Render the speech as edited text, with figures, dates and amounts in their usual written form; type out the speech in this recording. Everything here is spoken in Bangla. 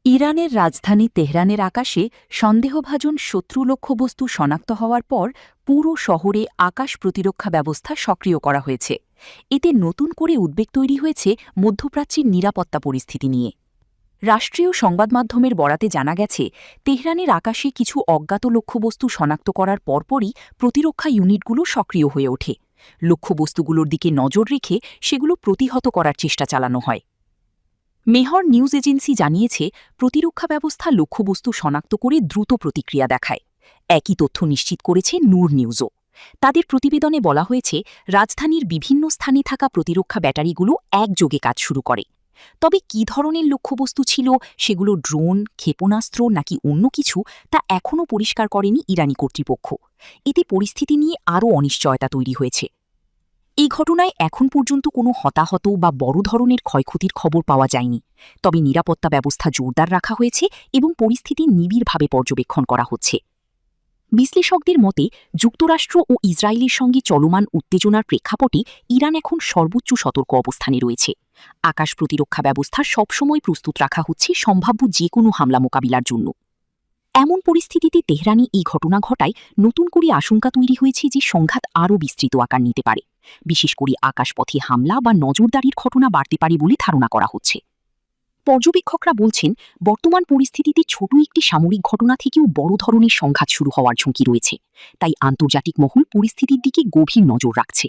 ইরানের রাজধানী তেহরানের আকাশে সন্দেহভাজন শত্রু লক্ষ্যবস্তু শনাক্ত হওয়ার পর পুরো শহরে আকাশ প্রতিরক্ষা ব্যবস্থা সক্রিয় করা হয়েছে। এতে নতুন করে উদ্বেগ তৈরি হয়েছে মধ্যপ্রাচ্যের নিরাপত্তা পরিস্থিতি নিয়ে। রাষ্ট্রীয় সংবাদমাধ্যমের বরাতে জানা গেছে, তেহরানের আকাশে কিছু অজ্ঞাত লক্ষ্যবস্তু শনাক্ত করার পরপরই প্রতিরক্ষা ইউনিটগুলো সক্রিয় হয়ে ওঠে। লক্ষ্যবস্তুগুলোর দিকে নজর রেখে সেগুলো প্রতিহত করার চেষ্টা চালানো হয়। মেহর নিউজ এজেন্সি জানিয়েছে, প্রতিরক্ষা ব্যবস্থা লক্ষ্যবস্তু শনাক্ত করে দ্রুত প্রতিক্রিয়া দেখায়। একই তথ্য নিশ্চিত করেছে নূর নিউজও। তাদের প্রতিবেদনে বলা হয়েছে, রাজধানীর বিভিন্ন স্থানে থাকা প্রতিরক্ষা ব্যাটারিগুলো একযোগে কাজ শুরু করে। তবে কী ধরনের লক্ষ্যবস্তু ছিল, সেগুলো ড্রোন, ক্ষেপণাস্ত্র নাকি অন্য কিছু, তা এখনও পরিষ্কার করেনি ইরানি কর্তৃপক্ষ। এতে পরিস্থিতি নিয়ে আরও অনিশ্চয়তা তৈরি হয়েছে। এই ঘটনায় এখন পর্যন্ত কোনো হতাহত বা বড় ধরনের ক্ষয়ক্ষতির খবর পাওয়া যায়নি। তবে নিরাপত্তা ব্যবস্থা জোরদার রাখা হয়েছে এবং পরিস্থিতি নিবিড়ভাবে পর্যবেক্ষণ করা হচ্ছে। বিশ্লেষকদের মতে, যুক্তরাষ্ট্র ও ইসরায়েলের সঙ্গে চলমান উত্তেজনার প্রেক্ষাপটে ইরান এখন সর্বোচ্চ সতর্ক অবস্থানে রয়েছে। আকাশ প্রতিরক্ষা ব্যবস্থা সবসময় প্রস্তুত রাখা হচ্ছে সম্ভাব্য যে কোনো হামলা মোকাবিলার জন্য। এমন পরিস্থিতিতে তেহরানি এই ঘটনা ঘটায় নতুন করে আশঙ্কা তৈরি হয়েছে যে সংঘাত আরও বিস্তৃত আকার নিতে পারে। বিশেষ করে আকাশপথে হামলা বা নজরদারির ঘটনা বাড়তে পারে বলে ধারণা করা হচ্ছে। পর্যবেক্ষকরা বলছেন, বর্তমান পরিস্থিতিতে ছোট একটি সামরিক ঘটনা থেকেও বড় ধরনের সংঘাত শুরু হওয়ার ঝুঁকি রয়েছে। তাই আন্তর্জাতিক মহল পরিস্থিতির দিকে গভীর নজর রাখছে।